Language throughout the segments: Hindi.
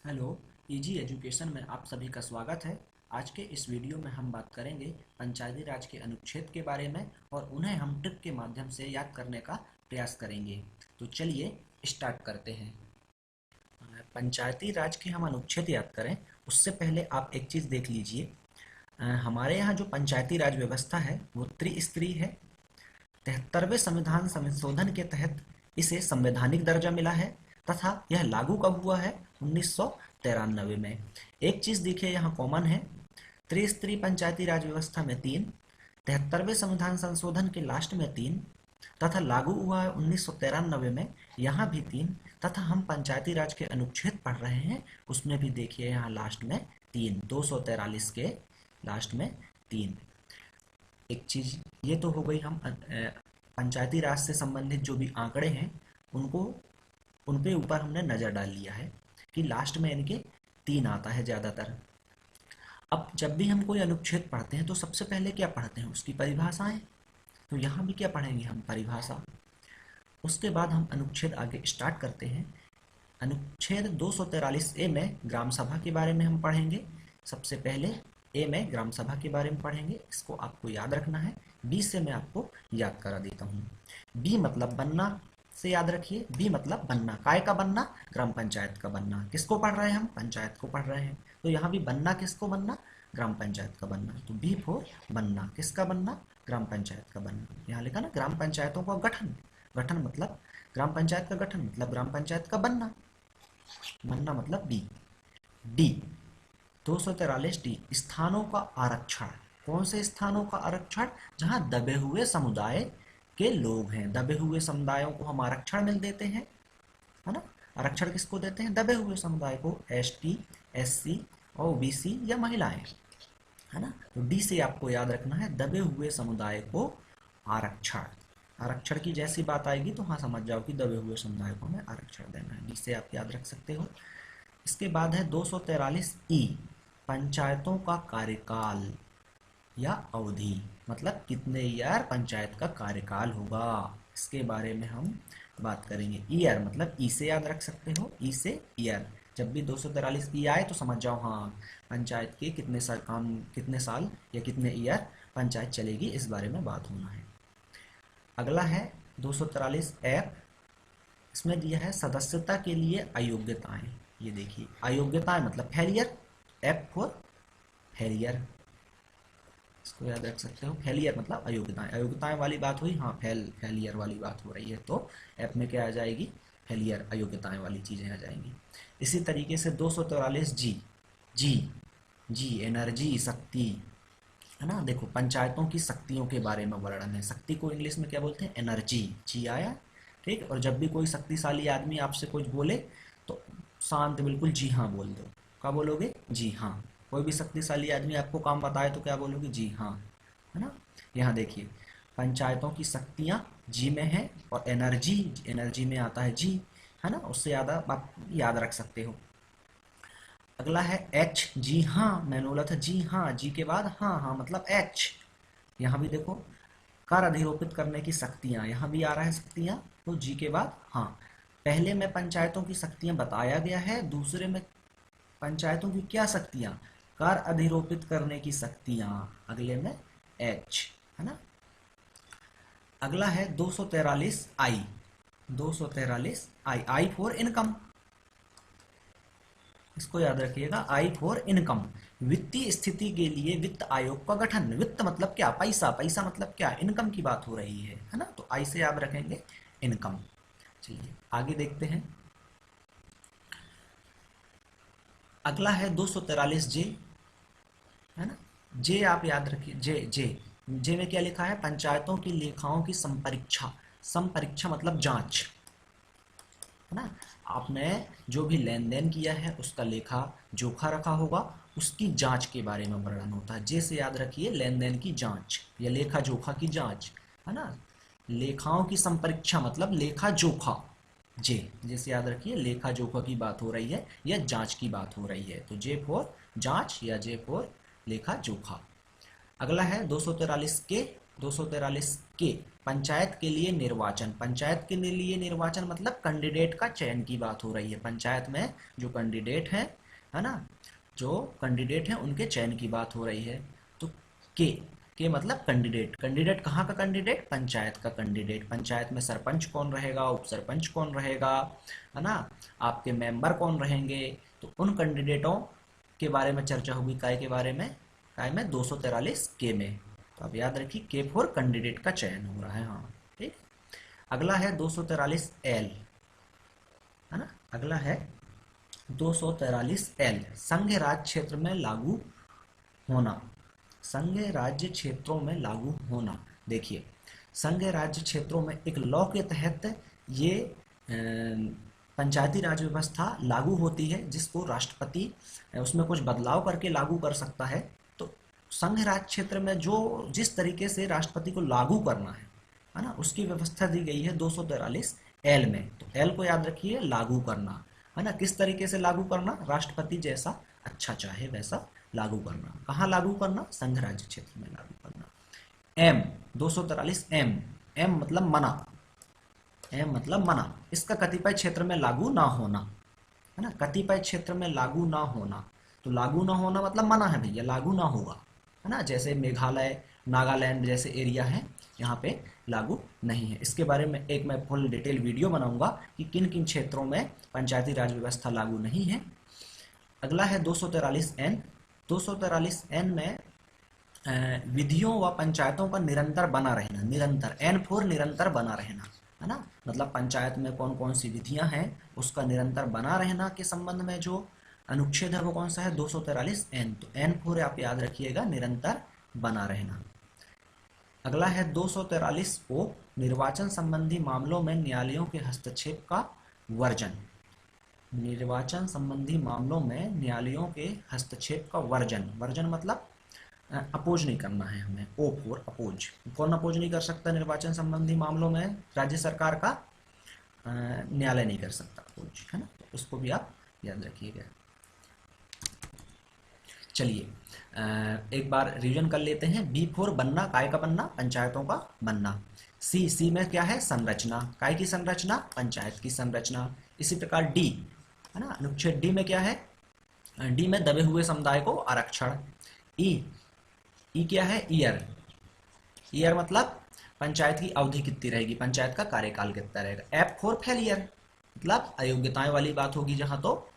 हेलो, इजी एजुकेशन में आप सभी का स्वागत है। आज के इस वीडियो में हम बात करेंगे पंचायती राज के अनुच्छेद के बारे में और उन्हें हम ट्रिक के माध्यम से याद करने का प्रयास करेंगे। तो चलिए स्टार्ट करते हैं। पंचायती राज के हम अनुच्छेद याद करें उससे पहले आप एक चीज़ देख लीजिए। हमारे यहाँ जो पंचायती राज व्यवस्था है वो त्रिस्तरीय है। 73वें संविधान संशोधन के तहत इसे संवैधानिक दर्जा मिला है तथा यह लागू कब हुआ है? 1993 में। एक चीज देखिए यहाँ कॉमन है, त्रिस्तरीय पंचायती राज व्यवस्था में 3, 73वें संविधान संशोधन के लास्ट में 3 तथा लागू हुआ है 1993 में, यहाँ भी 3 तथा हम पंचायती राज के अनुच्छेद पढ़ रहे हैं उसमें भी देखिए यहाँ लास्ट में 3, 243 के लास्ट में 3। एक चीज ये तो हो गई, हम पंचायती राज से संबंधित जो भी आंकड़े हैं उनको उन पे ऊपर हमने नज़र डाल लिया है कि लास्ट में इनके 3 आता है ज़्यादातर। अब जब भी हम कोई अनुच्छेद पढ़ते हैं तो सबसे पहले क्या पढ़ते हैं? उसकी परिभाषाएं। तो यहाँ भी क्या पढ़ेंगे हम? परिभाषा। उसके बाद हम अनुच्छेद आगे स्टार्ट करते हैं। अनुच्छेद 243 ए में ग्राम सभा के बारे में हम पढ़ेंगे। सबसे पहले ए में ग्राम सभा के बारे में पढ़ेंगे, इसको आपको याद रखना है। बी से मैं आपको याद करा देता हूँ। बी मतलब बनना से याद रखिए। बी मतलब बनना, काय का बनना? ग्राम पंचायत का बनना। किसको पढ़ रहे हैं हम? पंचायत को पढ़ रहे हैं। तो यहाँ भी बनना किसको बनना? ग्राम पंचायत का बनना। तो बी फॉर बनना, किसका बनना? ग्राम पंचायत का बनना। यहाँ लिखा ना ग्राम पंचायतों का गठन। गठन मतलब ग्राम पंचायत का गठन मतलब ग्राम पंचायत का बनना। बनना मतलब बी। डी 243 डी स्थानों का आरक्षण। कौन से स्थानों का आरक्षण? जहां दबे हुए समुदाय के लोग हैं। दबे हुए समुदायों को हम आरक्षण मिल देते हैं, है ना। आरक्षण किसको देते हैं? दबे हुए समुदाय को, एसटी, एससी और ओबीसी या महिलाएं, है ना। तो डी से आपको याद रखना है दबे हुए समुदाय को आरक्षण। आरक्षण की जैसी बात आएगी तो हाँ समझ जाओ कि दबे हुए समुदाय को हमें आरक्षण देना है। डी से आप याद रख सकते हो। इसके बाद है 243 ई पंचायतों का कार्यकाल या अवधि, मतलब कितने ईयर पंचायत का कार्यकाल होगा, इसके बारे में हम बात करेंगे। ईयर मतलब ई से याद रख सकते हो। ई से ईयर। जब भी 243 ई आए तो समझ जाओ हाँ पंचायत के कितने साल काम, कितने साल या कितने ईयर पंचायत चलेगी, इस बारे में बात होना है। अगला है 243 एफ। इसमें दिया है सदस्यता के लिए अयोग्यताएं। ये देखिए अयोग्यताएं मतलब फेलियर। एफ फॉर फेलियर, इसको याद रख सकते हो। फेलियर मतलब अयोग्यताएं। अयोग्यताएं वाली बात हुई, हाँ फेलियर वाली बात हो रही है तो एफ में क्या आ जाएगी? फेलियर, अयोग्यताएं वाली चीजें आ जाएंगी। इसी तरीके से 243 जी। जी जी एनर्जी, शक्ति, है ना। देखो पंचायतों की शक्तियों के बारे में वर्णन है। शक्ति को इंग्लिश में क्या बोलते हैं? एनर्जी। जी आया, ठीक। और जब भी कोई शक्तिशाली आदमी आपसे कुछ बोले तो शांत बिल्कुल जी हाँ बोल दो। क्या बोलोगे? जी हाँ। कोई भी शक्तिशाली आदमी आपको काम बताए तो क्या बोलोगे? जी हाँ, है ना। यहाँ देखिए पंचायतों की शक्तियाँ जी में है और एनर्जी, एनर्जी में आता है जी, है ना। उससे याद आप याद रख सकते हो। अगला है एच। जी हाँ, मैंने बोला था जी हाँ, जी के बाद हाँ हाँ मतलब एच। यहाँ भी देखो कर अधिरोपित करने की शक्तियाँ, यहाँ भी आ रहा है शक्तियाँ, तो जी के बाद हाँ। पहले में पंचायतों की शक्तियाँ बताया गया है, दूसरे में पंचायतों की क्या शक्तियाँ? कर अधिरोपित करने की शक्तियाँ, अगले में एच, है ना। अगला है 243 आई। 243 आई, आई फॉर इनकम। इसको याद रखिएगा, आई फॉर इनकम। वित्तीय स्थिति के लिए वित्त आयोग का गठन। वित्त मतलब क्या? पैसा। पैसा मतलब क्या? इनकम की बात हो रही है ना। तो आई से याद रखेंगे इनकम। चलिए आगे देखते हैं। अगला है 243 जे, है ना। जे आप याद रखिए, जे जे जे में क्या लिखा है? पंचायतों की लेखाओं की संपरीक्षा। संपरीक्षा मतलब जांच, है ना। आपने जो भी लेन देन किया है उसका लेखा जोखा रखा होगा, उसकी जांच के बारे में वर्णन होता है। जैसे याद रखिए लेन देन की जांच या लेखा जोखा की जांच, है ना। लेखाओं की संपरीक्षा मतलब लेखा जोखा। जे जैसे याद रखिए लेखा जोखा की बात हो रही है या जांच की बात हो रही है, तो जे फॉर जांच या जे फॉर लेखा जोखा। अगला है 243 के 243 के पंचायत के लिए निर्वाचन। पंचायत के लिए निर्वाचन मतलब कैंडिडेट का चयन की बात हो रही है। पंचायत में जो कैंडिडेट हैं, है ना, जो कैंडिडेट हैं उनके चयन की बात हो रही है। तो के मतलब कैंडिडेट। कैंडिडेट कहाँ का कैंडिडेट? पंचायत का कैंडिडेट। पंचायत में सरपंच कौन रहेगा, उप सरपंच कौन रहेगा, है ना, आपके मेंबर कौन रहेंगे, तो उन कैंडिडेटों के बारे में चर्चा होगी। काय के बारे में? काय में 243 के में। तो अब याद रखिए के फोर कैंडिडेट का चयन हो रहा है। हाँ ठीक। अगला है 243 एल, है ना। अगला है 243 एल, संघ राज्य क्षेत्र में लागू होना। संघ राज्य क्षेत्रों में लागू होना। देखिए, संघ राज्य क्षेत्रों में एक लॉ के तहत ये पंचायती राज व्यवस्था लागू होती है, जिसको राष्ट्रपति उसमें कुछ बदलाव करके लागू कर सकता है। तो संघ राज्य क्षेत्र में जो जिस तरीके से राष्ट्रपति को लागू करना है ना, उसकी व्यवस्था दी गई है 243 एल में। तो एल को याद रखिए, लागू करना, है ना। किस तरीके से लागू करना? राष्ट्रपति जैसा अच्छा चाहे वैसा लागू करना। कहाँ लागू करना? संघ राज्य क्षेत्र में लागू करना। एम 243 एम, एम मतलब मना। एम मतलब मना, इसका कतिपय क्षेत्र में लागू ना होना, है ना। कतिपय क्षेत्र में लागू ना होना, तो लागू ना होना मतलब मना है भैया, लागू ना होगा, है ना। जैसे मेघालय, नागालैंड जैसे एरिया है, यहाँ पे लागू नहीं है। इसके बारे में एक मैं फुल डिटेल वीडियो बनाऊंगा कि किन किन क्षेत्रों में पंचायती राज व्यवस्था लागू नहीं है। अगला है 243 एन। 243 एन में विधियों व पंचायतों का निरंतर बना रहना। निरंतर, एन फोर निरंतर बना रहना, है ना। मतलब पंचायत में कौन कौन सी विधियां हैं उसका निरंतर बना रहना के संबंध में जो अनुच्छेद है वो कौन सा है? 243 एन। तो एन फोर आप याद रखिएगा, निरंतर बना रहना। अगला है 243 ओ, निर्वाचन संबंधी मामलों में न्यायालयों के हस्तक्षेप का वर्जन। निर्वाचन संबंधी मामलों में न्यायालयों के हस्तक्षेप का वर्जन। वर्जन मतलब अपोज नहीं करना है हमें। ओ फोर अपोज। कौन अपोज नहीं कर सकता निर्वाचन संबंधी मामलों में? राज्य सरकार का न्यायालय नहीं कर सकता अपोज, है ना। तो उसको भी आप याद रखिएगा। चलिए एक बार रिवीजन कर लेते हैं। बी फोर बनना, काय का बनना? पंचायतों का बनना। सी में क्या है? संरचना। काय की संरचना? पंचायत की संरचना। इसी प्रकार डी, है ना, अनुच्छेद डी में क्या है? डी में दबे हुए समुदाय को आरक्षण। ई क्या है? ईयर। ईयर मतलब पंचायत की अवधि कितनी रहेगी, पंचायत का कार्यकाल कितना रहेगा। एफ फोर फेलियर, मतलब अयोग्यताएं वाली बात होगी जहां, तो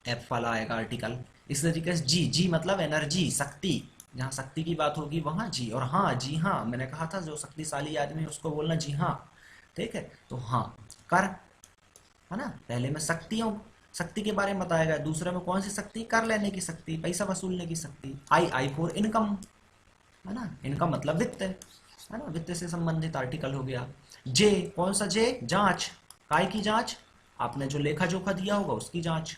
एफ वाला आएगा आर्टिकल। इस तरीके से जी मतलब एनर्जी, शक्ति, जहां शक्ति की बात होगी वहां जी। और हाँ, जी हाँ, मैंने कहा था जो शक्तिशाली आदमी है उसको बोलना जी हाँ, ठीक है। तो हाँ, कर, है ना। पहले में शक्ति के बारे में बताया गया, दूसरे में कौन सी शक्ति? कर लेने की शक्ति, पैसा वसूलने की शक्ति। आई फोर इनकम, है ना। इनकम मतलब वित्त, है ना, वित्त से संबंधित आर्टिकल हो गया। जे, कौन सा जे? जांच। काय की जांच? आपने जो लेखा जोखा दिया होगा उसकी जांच,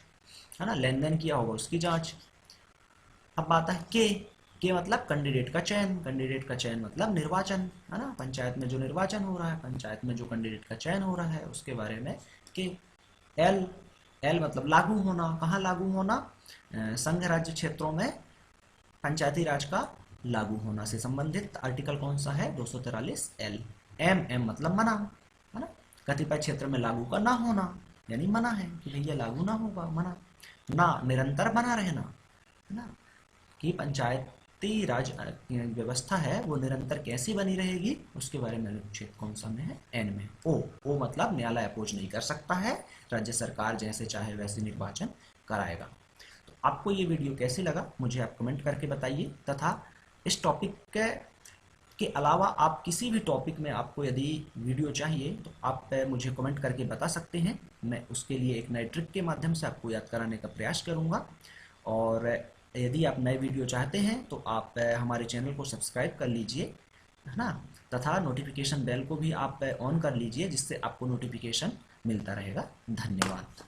है ना, लेन देन किया होगा उसकी जांच। अब आता है के मतलब कैंडिडेट का चयन। कैंडिडेट का चयन मतलब निर्वाचन, है ना। पंचायत में जो निर्वाचन हो रहा है, पंचायत में जो कैंडिडेट का चयन हो रहा है उसके बारे में के। एल, एल मतलब लागू होना। कहाँ लागू होना? संघ राज्य क्षेत्रों में पंचायती राज का लागू होना से संबंधित आर्टिकल कौन सा है? 243 एल। एम मतलब मना, है ना। कतिपय क्षेत्र में लागू का ना होना, यानी मना है कि भैया लागू ना होगा, मना। ना, निरंतर बना रहना, है ना, कि पंचायती राज व्यवस्था है वो निरंतर कैसी बनी रहेगी उसके बारे में अनुच्छेद कौन सा में है? एन में। ओ मतलब न्यायालय अपोज नहीं कर सकता है, राज्य सरकार जैसे चाहे वैसे निर्वाचन कराएगा। तो आपको ये वीडियो कैसे लगा मुझे आप कमेंट करके बताइए, तथा इस टॉपिक के अलावा आप किसी भी टॉपिक में आपको यदि वीडियो चाहिए तो आप मुझे कमेंट करके बता सकते हैं। मैं उसके लिए एक नए ट्रिक के माध्यम से आपको याद कराने का प्रयास करूंगा। और यदि आप नए वीडियो चाहते हैं तो आप हमारे चैनल को सब्सक्राइब कर लीजिए, है ना, तथा नोटिफिकेशन बेल को भी आप ऑन कर लीजिए, जिससे आपको नोटिफिकेशन मिलता रहेगा। धन्यवाद।